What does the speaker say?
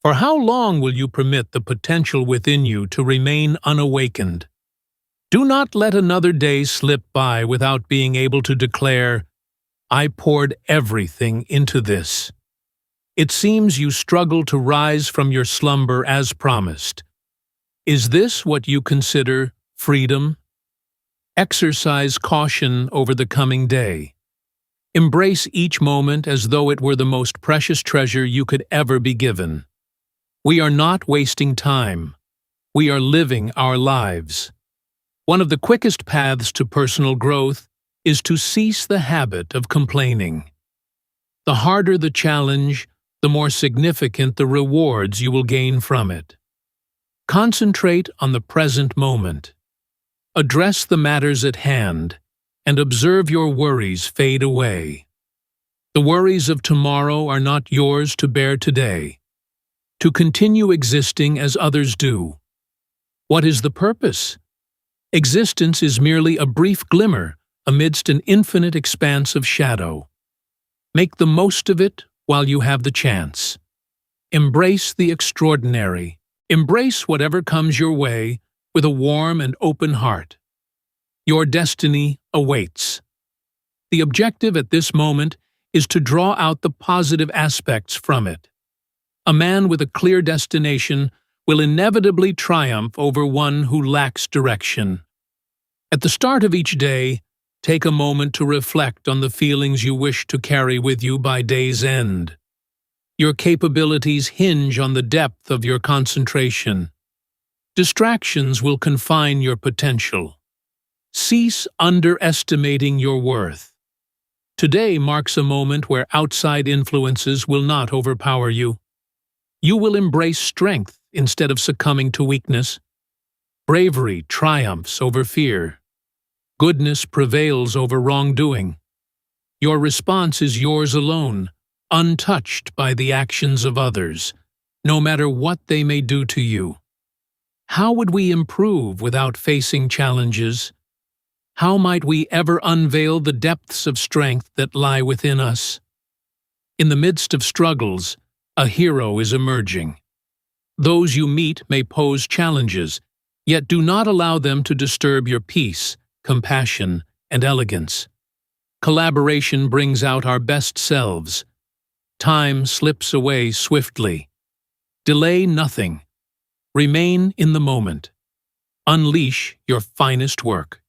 For how long will you permit the potential within you to remain unawakened? Do not let another day slip by without being able to declare, "I poured everything into this." It seems you struggle to rise from your slumber as promised. Is this what you consider freedom? Exercise caution over the coming day. Embrace each moment as though it were the most precious treasure you could ever be given. We are not wasting time. We are living our lives. One of the quickest paths to personal growth is to cease the habit of complaining. The harder the challenge, the more significant the rewards you will gain from it. Concentrate on the present moment. Address the matters at hand, and observe your worries fade away. The worries of tomorrow are not yours to bear today, to continue existing as others do. What is the purpose? Existence is merely a brief glimmer amidst an infinite expanse of shadow. Make the most of it while you have the chance. Embrace the extraordinary. Embrace whatever comes your way with a warm and open heart. Your destiny awaits. The objective at this moment is to draw out the positive aspects from it. A man with a clear destination will inevitably triumph over one who lacks direction. At the start of each day, take a moment to reflect on the feelings you wish to carry with you by day's end. Your capabilities hinge on the depth of your concentration. Distractions will confine your potential. Cease underestimating your worth. Today marks a moment where outside influences will not overpower you. You will embrace strength instead of succumbing to weakness. Bravery triumphs over fear. Goodness prevails over wrongdoing. Your response is yours alone, untouched by the actions of others, no matter what they may do to you. How would we improve without facing challenges? How might we ever unveil the depths of strength that lie within us? In the midst of struggles, a hero is emerging. Those you meet may pose challenges, yet do not allow them to disturb your peace, compassion, and elegance. Collaboration brings out our best selves. Time slips away swiftly. Delay nothing. Remain in the moment. Unleash your finest work.